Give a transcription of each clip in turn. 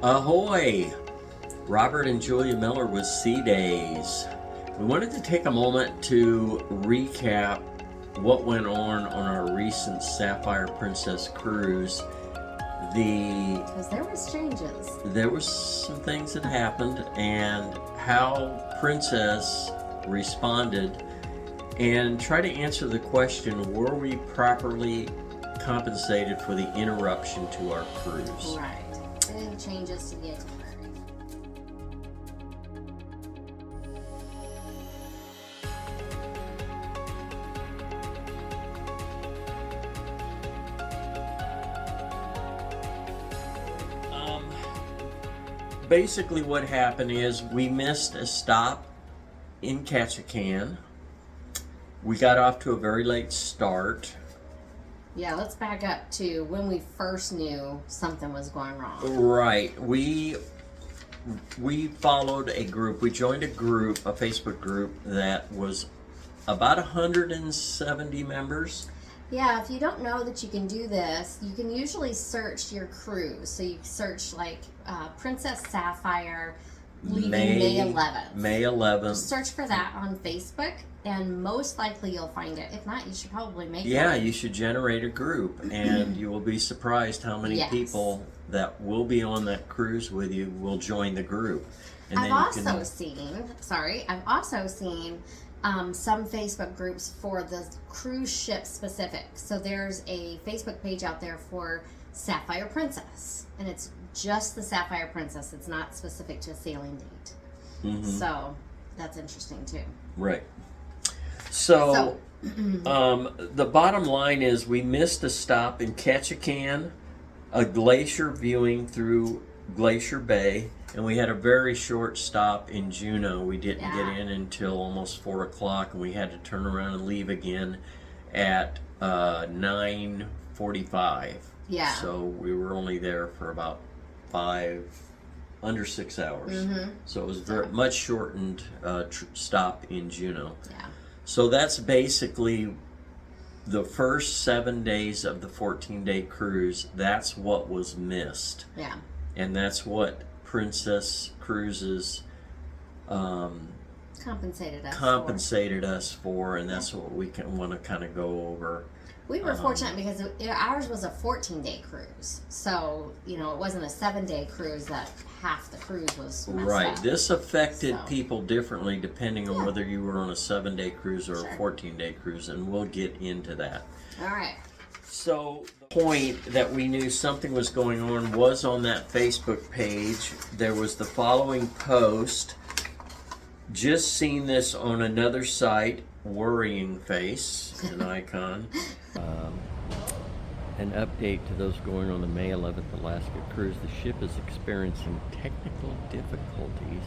Ahoy! Robert and Julia Miller with Sea Days. We wanted to take a moment to recap what went on our recent Sapphire Princess cruise. Because there was changes. There was some things that happened and how Princess responded, and try to answer the question, were we properly compensated for the interruption to our cruise? Right. Big changes to the itinerary. Basically what happened is we missed a stop in Ketchikan. We got off to a very late start. Yeah, let's back up to when we first knew something was going wrong. Right. We followed a group. We joined a group, a Facebook group that was about 170 members. Yeah, if you don't know that you can do this, you can usually search your cruise. So you search like Princess Sapphire leaving May 11th. May 11th. Just search for that on Facebook, and most likely you'll find it. If not, you should probably make it. Yeah, you should generate a group, and you will be surprised how many people that will be on that cruise with you will join the group. And I've also seen some Facebook groups for the cruise ship specific. So there's a Facebook page out there for Sapphire Princess, and it's just the Sapphire Princess. It's not specific to a sailing date. Mm-hmm. So that's interesting too. Right. So the bottom line is we missed a stop in Ketchikan, a glacier viewing through Glacier Bay, and we had a very short stop in Juneau. We didn't get in until almost 4 o'clock, and we had to turn around and leave again at 9:45. Yeah. So we were only there for about under 6 hours. Mm-hmm. So it was very much shortened stop in Juneau. Yeah. So that's basically the first 7 days of the 14-day cruise. That's what was missed. Yeah. And that's what Princess Cruises compensated us for, and that's what we want to kind of go over. We were fortunate because ours was a 14-day cruise, so it wasn't a 7-day cruise that half the cruise was messed right. up. This affected people differently depending on whether you were on a 7-day cruise or a 14-day cruise, and we'll get into that. All right. So the point that we knew something was going on was on that Facebook page. There was the following post. Just seen this on another site. Worrying face, an icon. An update to those going on the May 11th Alaska cruise. The ship is experiencing technical difficulties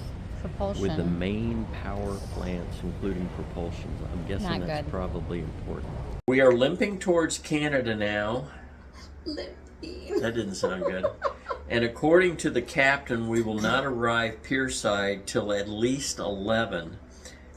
with the main power plants, including propulsion. I'm guessing that's probably important. We are limping towards Canada now. Limping. That didn't sound good. And according to the captain, we will not arrive pierside till at least 11.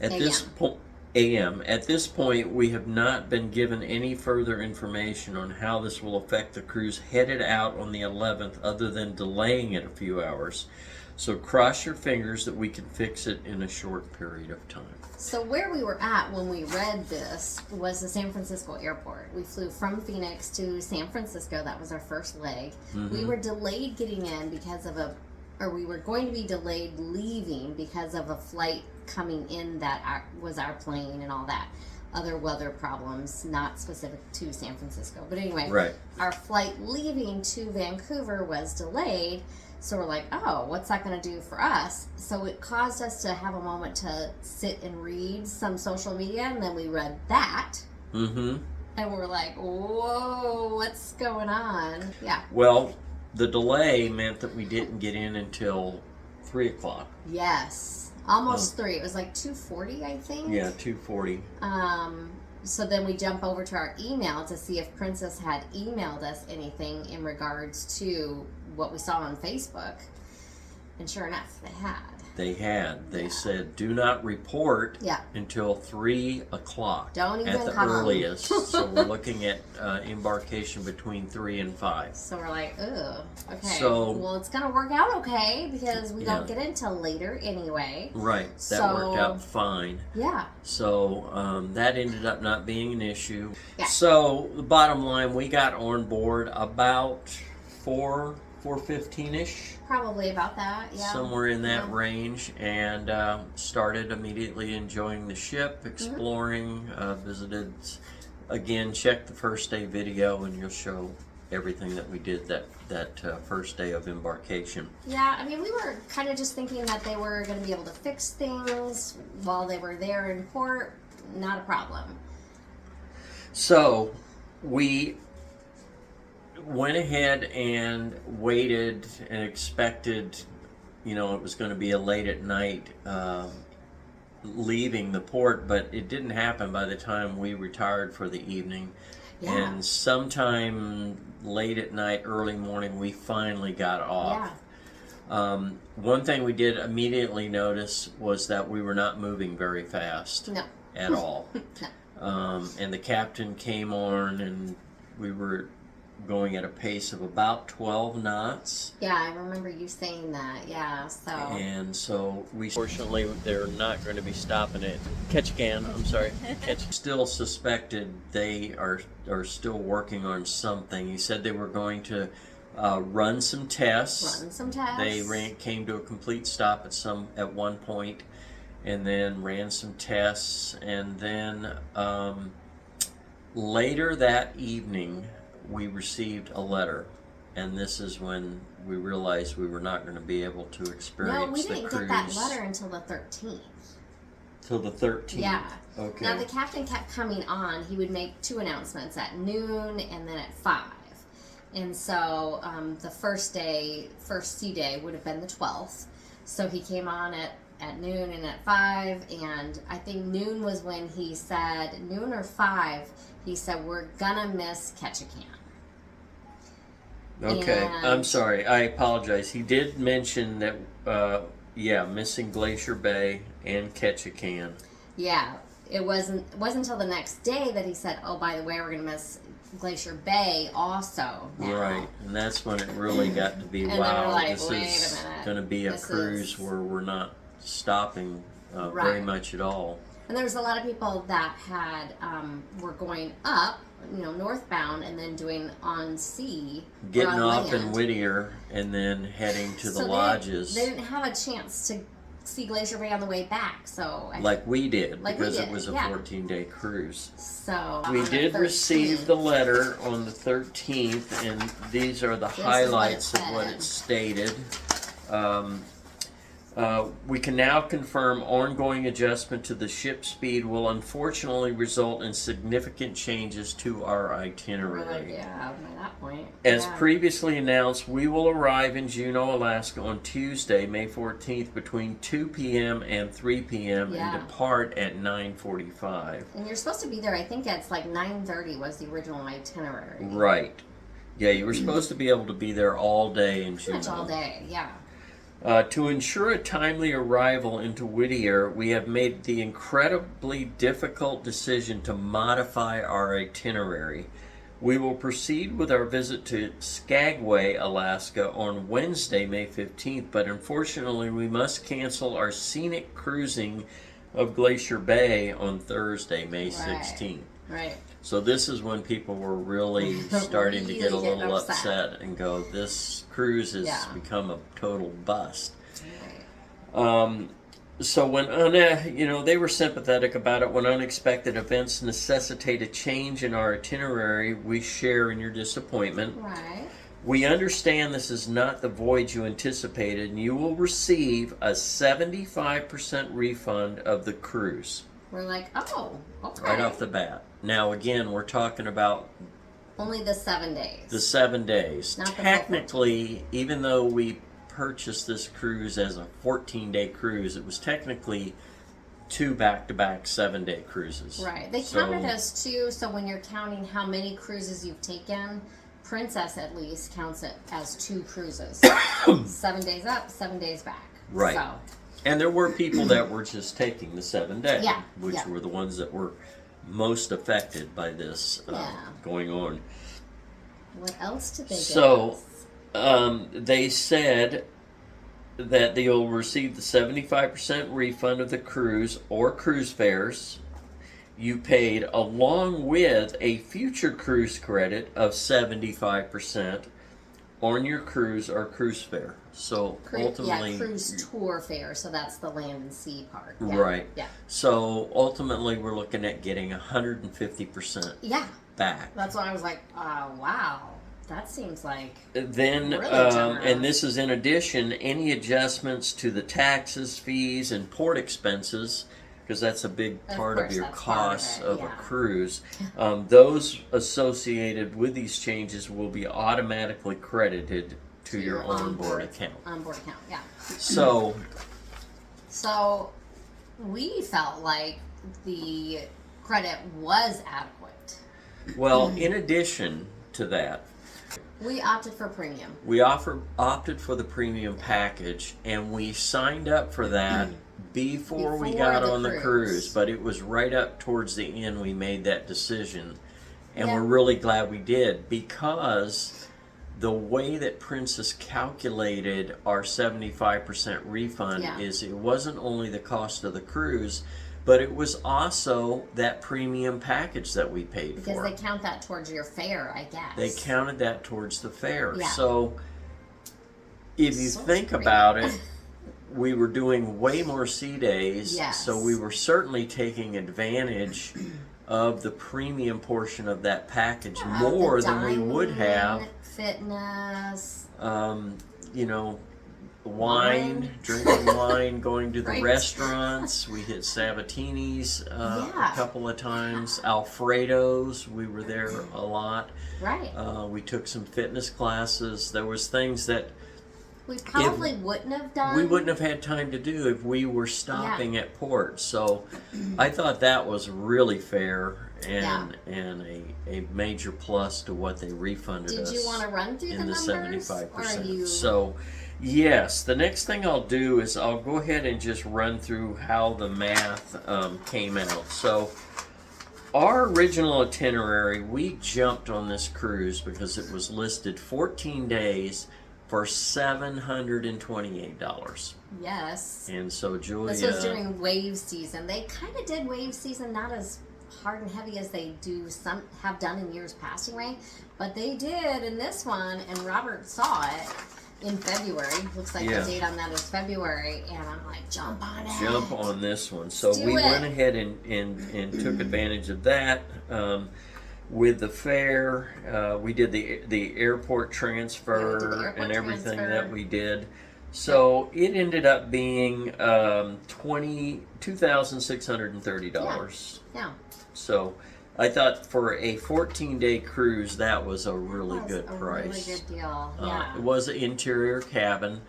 At this point, a.m. At this point, we have not been given any further information on how this will affect the cruise headed out on the 11th, other than delaying it a few hours. So cross your fingers that we can fix it in a short period of time. So where we were at when we read this was the San Francisco airport. We flew from Phoenix to San Francisco. That was our first leg. Mm-hmm. We were delayed getting in we were going to be delayed leaving because of a flight coming in that was our plane and all that. Other weather problems, not specific to San Francisco. But anyway, our flight leaving to Vancouver was delayed. So we're like, oh, what's that going to do for us? So it caused us to have a moment to sit and read some social media, and then we read that. Mm-hmm. And we're like, whoa, what's going on? Yeah. Well, the delay meant that we didn't get in until 3 o'clock. Yes. Almost 3. It was like 2:40, I think. Yeah, 2:40. So then we jump over to our email to see if Princess had emailed us anything in regards to what we saw on Facebook. And sure enough, they had. They said, do not report until 3 o'clock Don't even at the come. earliest. So we're looking at embarkation between 3 and 5. So we're like, ugh, okay. So, well, it's going to work out okay because we don't get it until later anyway. Right. That worked out fine. Yeah. So that ended up not being an issue. Yeah. So the bottom line, we got on board about 4:15ish. Probably about that, yeah. Somewhere in that range, and started immediately enjoying the ship, exploring, visited. Again, check the first day video, and you'll show everything that we did that first day of embarkation. Yeah, I mean, we were kind of just thinking that they were going to be able to fix things while they were there in port. Not a problem. So we went ahead and waited and expected, it was going to be a late at night leaving the port, but it didn't happen by the time we retired for the evening. Yeah. And sometime late at night, early morning, we finally got off. Yeah. One thing we did immediately notice was that we were not moving very fast. No. At all. No. And the captain came on, and we were going at a pace of about 12 knots. Yeah, I remember you saying that. Yeah, so. And so fortunately, they're not going to be stopping at Ketchikan. I'm sorry, Still suspected they are still working on something. He said they were going to run some tests. They came to a complete stop at one point, and then ran some tests, and then later that evening we received a letter, and this is when we realized we were not going to be able to experience the cruise. No, we didn't get that letter until the 13th. Till the 13th? Yeah. Okay. Now, the captain kept coming on. He would make 2 announcements, at noon and then at 5. And so the first sea day would have been the 12th. So he came on at noon and at 5, and I think noon was when he said, noon or 5, he said, we're gonna miss Ketchikan. Okay, I'm sorry. I apologize. He did mention that, missing Glacier Bay and Ketchikan. Yeah, it wasn't until the next day that he said, oh, by the way, we're gonna miss Glacier Bay also now. Right, and that's when it really got to be, wow, like, this is going to be a cruise where we're not stopping very much at all. And there was a lot of people that had were going up, northbound, and then doing on sea, getting off in Whittier and then heading to the lodges. They didn't have a chance to see Glacier Bay on the way back, so like we did, because it was a 14-day cruise. So we did receive the letter on the 13th, and these are the highlights of what it stated. We can now confirm ongoing adjustment to the ship speed will unfortunately result in significant changes to our itinerary. Yeah, by that point. As previously announced, we will arrive in Juneau, Alaska on Tuesday, May 14th between 2 p.m. and 3 p.m. and depart at 9:45. And you're supposed to be there, I think it's like 9:30 was the original itinerary. Right. Yeah, you were supposed to be able to be there all day in Juneau. Pretty much all day, yeah. To ensure a timely arrival into Whittier, we have made the incredibly difficult decision to modify our itinerary. We will proceed with our visit to Skagway, Alaska on Wednesday, May 15th, but unfortunately we must cancel our scenic cruising of Glacier Bay on Thursday, May 16th. Right. So this is when people were really starting to get a little upset and go, this cruise has become a total bust. Right. So when, they were sympathetic about it. When unexpected events necessitate a change in our itinerary, we share in your disappointment. Right. We understand this is not the voyage you anticipated, and you will receive a 75% refund of the cruise. We're like, oh, okay. Right off the bat. Now, again, we're talking about only the 7 days. The 7 days. Not technically, even though we purchased this cruise as a 14-day cruise, it was technically 2 back-to-back 7-day cruises. Right. They counted as 2, so when you're counting how many cruises you've taken Princess at least counts it as 2 cruises. 7 days up, 7 days back. Right. So. And there were people that were just taking the 7 day, Yeah, which yeah. were the ones that were most affected by this going on. What else did they give So, us? they said that you'll receive the 75% refund of the cruise or cruise fares you paid, along with a future cruise credit of 75% on your cruise or cruise fare. So ultimately, cruise tour fare. So that's the land and sea part. Yeah. Right. Yeah. So ultimately, we're looking at getting 150% back. That's why I was like, wow, that seems like Then, really and this is in addition, any adjustments to the taxes, fees, and port expenses, because that's a big part of your costs of a cruise. Those associated with these changes will be automatically credited to your onboard account. Onboard account, yeah. So we felt like the credit was adequate. Well, in addition to that, we opted for premium. We opted for the premium package, and we signed up for that before we got on the cruise. But it was right up towards the end we made that decision, and we're really glad we did, because the way that Princess calculated our 75% refund is it wasn't only the cost of the cruise, but it was also that premium package that we paid for. Because they count that towards your fare, I guess. They counted that towards the fare. Yeah. So if you think about it, we were doing way more sea days. Yes. So we were certainly taking advantage of the premium portion of that package more than we would have. Fitness. You know, wine, drinking wine, going to the restaurants. We hit Sabatini's a couple of times. Alfredo's, we were there a lot. Right. We took some fitness classes. There was things that we probably wouldn't have done. We wouldn't have had time to do if we were stopping at port. So I thought that was really fair and a major plus to what they refunded us. Did you want to run through in the numbers? 75%. So yes, the next thing I'll do is I'll go ahead and just run through how the math came out. So our original itinerary, we jumped on this cruise because it was listed 14 days for $728. Yes. And so Julia... This was during wave season. They kind of did wave season, not as hard and heavy as they have done in years past, right? But they did in this one, and Robert saw it in February. Looks like the date on that is February, and I'm like, jump on it. Jump on this one. So we went ahead and took advantage of that. With the fare, we did the airport transfer and everything that we did. So it ended up being $2,630. Yeah. So I thought for a 14-day cruise, that was a really good price. Really good deal. Yeah. It was an interior cabin,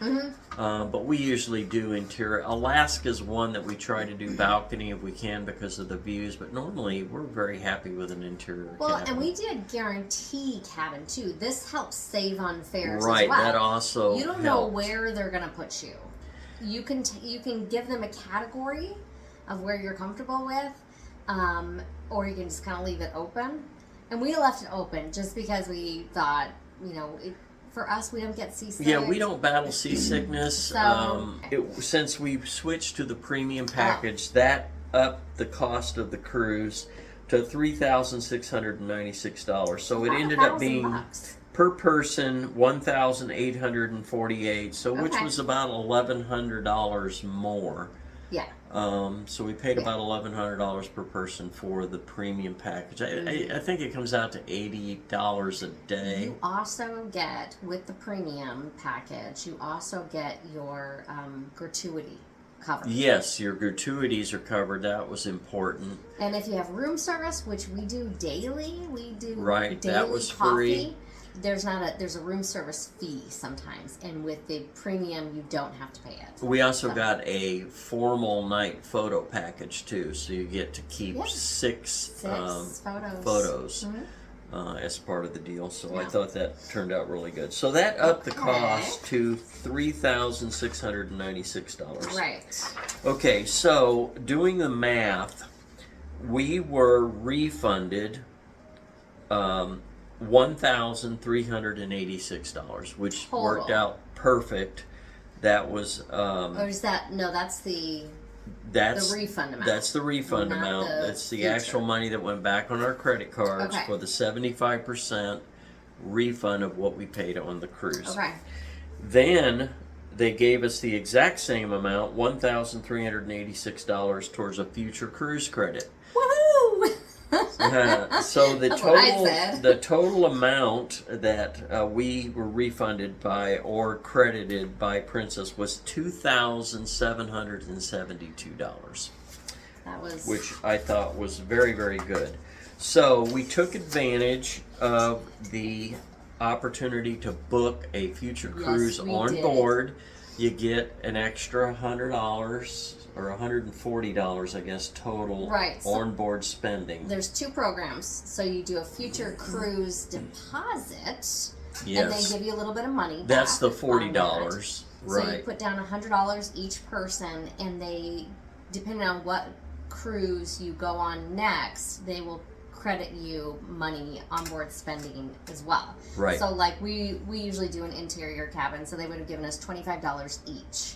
but we usually do interior. Alaska's one that we try to do balcony if we can because of the views, but normally we're very happy with an interior cabin. And we did guarantee cabin too. This helps save on fares right, as well. That also you don't know where they're going to put you. You can give them a category of where you're comfortable with. Or you can just kind of leave it open. And we left it open just because we thought, for us, we don't get seasick. Yeah, we don't battle seasickness. Since we switched to the premium package, that upped the cost of the cruise to $3,696. So it ended up being per person $1,848. So which was about $1,100 more. Yeah. So we paid about $1,100 per person for the premium package. I think it comes out to $80 a day. You also get, with the premium package, you also get your gratuity covered. Yes, your gratuities are covered. That was important. And if you have room service, which we do daily, daily that was coffee. free. There's a room service fee sometimes, and with the premium you don't have to pay it. We also got a formal night photo package too, so you get to keep six photos. photos as part of the deal. So I Yeah. thought that turned out really good. So that upped the Okay. cost to $3,696. Right. Okay, so doing the math, we were refunded $1,386, which Total. worked out perfect. That was Or is that no? That's the refund amount. That's the refund Not amount. the That's the future. actual money that went back on our credit cards Okay. for the 75% refund of what we paid on the cruise. Okay. Then they gave us the exact same amount, $1,386 towards a future cruise credit. Woohoo! So the That's what I total, said. the total amount that we were refunded by or credited by Princess was $2,772, That was which I thought was very, very good. So we took advantage of the opportunity to book a future Yes, cruise we on did. board. You get an extra $100 or $140, I guess, total Right, so- on-board spending. There's two programs. So you do a future cruise deposit, and they Yes, give you a little bit of money. that's the back on $40, that. So you right? put down $100 each person, and they, depending on what cruise you go on next, they will credit you money onboard spending as well. Right. So like we usually do an interior cabin, so they would have given us $25 each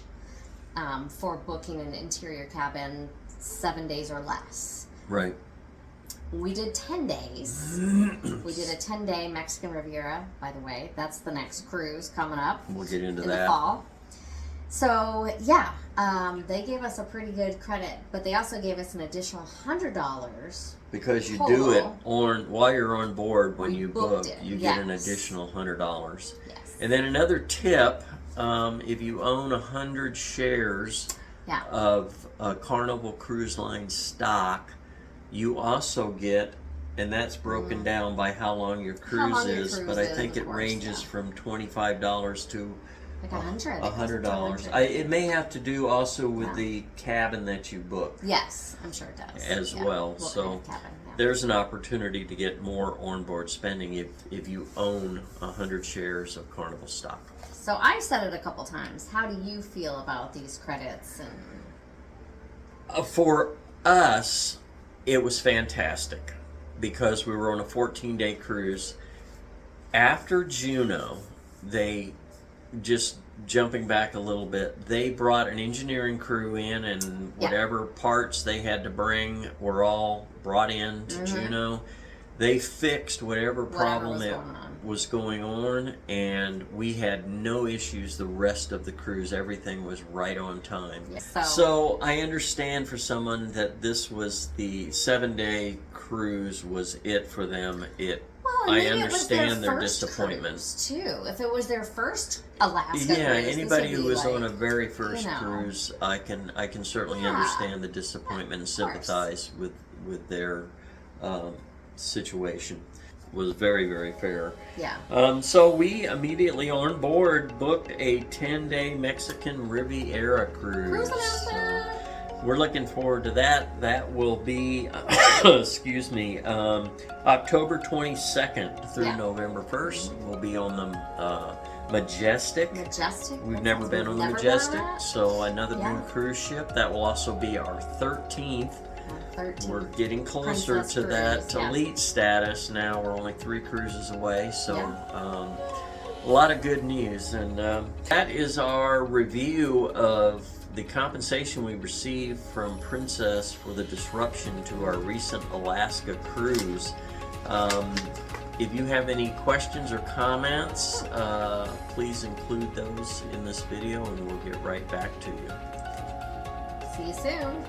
for booking an interior cabin 7 days or less. Right. We did 10 days. We did a 10-day Mexican Riviera, by the way. That's the next cruise coming up We'll get into in the that. fall. So yeah, they gave us a pretty good credit, but they also gave us an additional $100. Because you do Total. it on while you're on board when We you booked book, it, you get an yes. additional $100. Yes. And then another tip: if you own 100 shares Yeah. of Carnival Cruise Line stock, you also get, and that's broken down by how long your cruise long your is, cruise but I is, think of it course, ranges yeah. from $25 to Like $100. $100. It may have to do also with Yeah. the cabin that you book Yes, I'm sure it does. as Yeah. well. What kind So of cabin, yeah. there's an opportunity to get more onboard spending if you own 100 shares of Carnival stock. So I've said it a couple times. How do you feel about these credits? And For us, it was fantastic because we were on a 14-day cruise. After Juneau, they just jumping back a little bit, they brought an engineering crew in, and whatever parts they had to bring were all brought in to Juneau. They fixed whatever problem was going on, and we had no issues the rest of the cruise. Everything was right on time. Yeah. So I understand for someone that this was the 7-day cruise was it for them. Well, I maybe understand it was their first disappointment. cruise, too. If it was their first Alaska Yeah, cruise, anybody this who would be was like, on a very first you know. cruise, I can certainly Yeah. understand the disappointment and Of course. sympathize with their situation. Was very, very fair. Yeah. So we immediately on board booked a 10-day Mexican Riviera cruise. Cruise announcement! We're looking forward to that. That will be, excuse me, October 22nd through Yeah. November 1st. We'll be on the Majestic. Majestic. We've That never sounds- been on the never been Majestic, that. so another Yeah. new cruise ship. That will also be our 13th. 13. We're getting closer Princess to that cruise, yeah. elite status now. We're only 3 cruises away, so Yeah. a lot of good news. And that is our review of the compensation we received from Princess for the disruption to our recent Alaska cruise. If you have any questions or comments, please include those in this video and we'll get right back to you. See you soon.